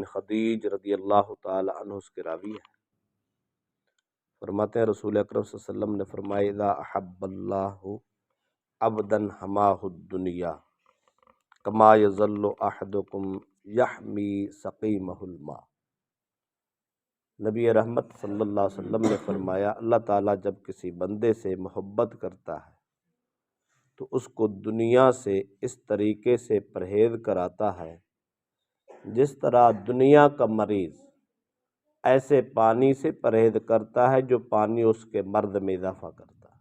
خدیج رضی اللہ تعالی عنہ اس کے راوی ہیں، فرماتے ہیں رسول اکرم صلی اللہ علیہ وسلم نے فرمایا اذا احب اللہ عبدا حماہ الدنیا کما یظل احدکم یحمی سقیمہ الماء۔ نبی رحمت صلی اللہ علیہ وسلم نے فرمایا اللہ تعالیٰ جب کسی بندے سے محبت کرتا ہے تو اس کو دنیا سے اس طریقے سے پرہیز کراتا ہے جس طرح دنیا کا مریض ایسے پانی سے پرہیز کرتا ہے جو پانی اس کے مرض میں اضافہ کرتا ہے۔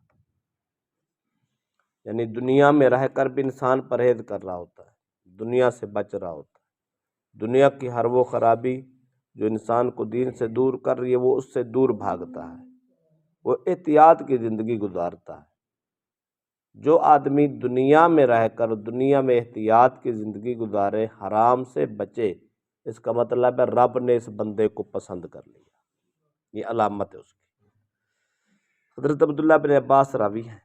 یعنی دنیا میں رہ کر بھی انسان پرہیز کر رہا ہوتا ہے، دنیا سے بچ رہا ہوتا ہے، دنیا کی ہر وہ خرابی جو انسان کو دین سے دور کر رہی ہے وہ اس سے دور بھاگتا ہے، وہ احتیاط کی زندگی گزارتا ہے۔ جو آدمی دنیا میں رہ کر دنیا میں احتیاط کی زندگی گزارے، حرام سے بچے، اس کا مطلب ہے رب نے اس بندے کو پسند کر لیا، یہ علامت ہے اس کی۔ حضرت عبداللہ بن عباس راوی ہیں،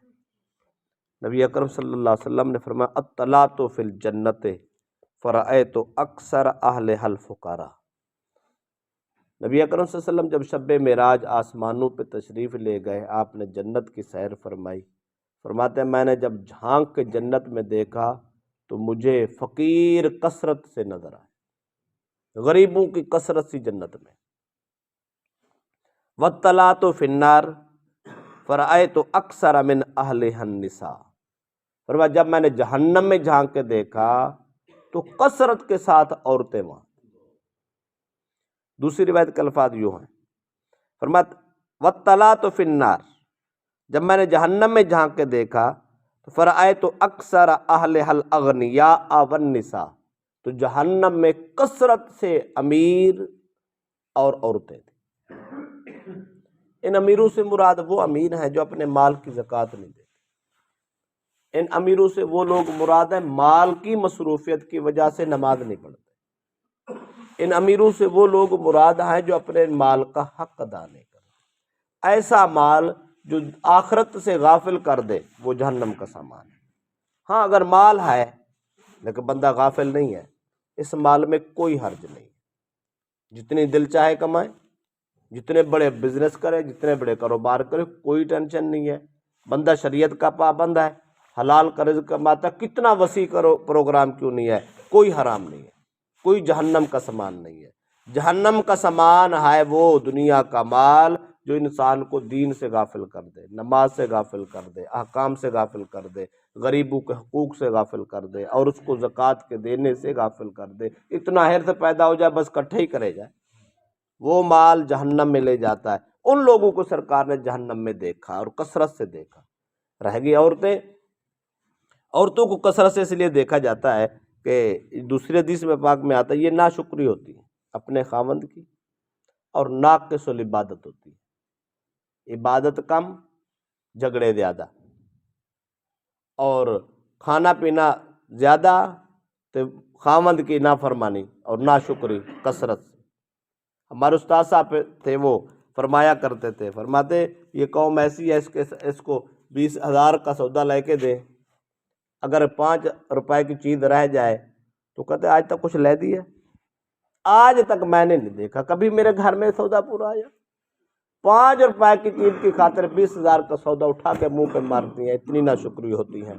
نبی اکرم صلی اللہ علیہ وسلم نے فرمایا اطلعت فی الجنت فرأیت اکثر اہلھا الفقراء۔ نبی اکرم صلی اللہ علیہ وسلم جب شب معراج آسمانوں پہ تشریف لے گئے، آپ نے جنت کی سیر فرمائی، فرماتے ہیں میں نے جب جھانک کے جنت میں دیکھا تو مجھے فقیر کثرت سے نظر آئے، غریبوں کی کثرت سی جنت میں۔ واطلعت فی النار فرأیت اکثر من اہلھا النساء۔ فرمایا جب میں نے جہنم میں جھانک کے دیکھا تو کثرت کے ساتھ عورتیں وہاں۔ دوسری روایت کے الفاظ یوں ہیں، فرمایا واطلعت فی النار، جب میں نے جہنم میں جھانک کے دیکھا تو فرأیت اکثر اہلھا الاغنیاء والنساء، تو جہنم میں کثرت سے امیر اور عورتیں تھیں۔ ان امیروں سے مراد وہ امیر ہیں جو اپنے مال کی زکوٰۃ نہیں دیتے، ان امیروں سے وہ لوگ مراد ہیں مال کی مصروفیت کی وجہ سے نماز نہیں پڑھتے، ان امیروں سے وہ لوگ مراد ہیں جو اپنے مال کا حق ادا نہیں کرتے۔ ایسا مال جو آخرت سے غافل کر دے وہ جہنم کا سامان ہے۔ ہاں اگر مال ہے لیکن بندہ غافل نہیں ہے، اس مال میں کوئی حرج نہیں، جتنی دل چاہے کمائے، جتنے بڑے بزنس کرے، جتنے بڑے کاروبار کرے، کوئی ٹینشن نہیں ہے، بندہ شریعت کا پابند ہے، حلال کا رزق کماتا، کتنا وسیع کرو پروگرام کیوں نہیں ہے، کوئی حرام نہیں ہے، کوئی جہنم کا سامان نہیں ہے۔ جہنم کا سامان ہے وہ دنیا کا مال جو انسان کو دین سے غافل کر دے، نماز سے غافل کر دے، احکام سے غافل کر دے، غریبوں کے حقوق سے غافل کر دے اور اس کو زکوٰۃ کے دینے سے غافل کر دے۔ اتنا حرص پیدا ہو جائے بس اکٹھے ہی کرے جائے، وہ مال جہنم میں لے جاتا ہے۔ ان لوگوں کو سرکار نے جہنم میں دیکھا اور کثرت سے دیکھا۔ رہ گئی عورتیں، عورتوں کو کثرت سے اس لیے دیکھا جاتا ہے کہ دوسری حدیث میں پاک میں آتا ہے یہ ناشکری ہوتی ہے اپنے خاوند کی اور ناقص العبادت ہوتی ہے، عبادت کم جھگڑے زیادہ، اور کھانا پینا زیادہ تو خاوند کی نافرمانی اور ناشکری کثرت سے۔ ہمارے استاد صاحب تھے وہ فرمایا کرتے تھے، فرماتے یہ قوم ایسی ہے اس کو 20,000 کا سودا لے کے دیں، اگر 5 روپے کی چیز رہ جائے تو کہتے آج تک کچھ لے دی ہے؟ آج تک میں نے نہیں دیکھا کبھی میرے گھر میں سودا پورا آیا۔ 5 روپے کی چیز کی خاطر 20,000 کا سودا اٹھا کے منہ پہ مارتی ہیں، اتنی ناشکری ہوتی ہے۔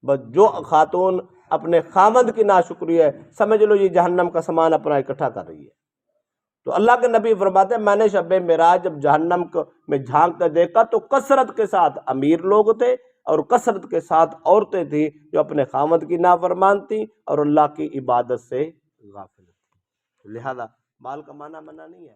بس جو خاتون اپنے خامد کی ناشکری ہے سمجھ لو یہ جہنم کا سامان اپنا اکٹھا کر رہی ہے۔ تو اللہ کے نبی فرماتے ہیں میں نے شب معراج جب جہنم میں جھانک کر دیکھا تو کثرت کے ساتھ امیر لوگ تھے اور کثرت کے ساتھ عورتیں تھیں جو اپنے خامد کی نافرمان تھیں اور اللہ کی عبادت سے غافل تھیں۔ لہذا مال کمانا منع نہیں ہے۔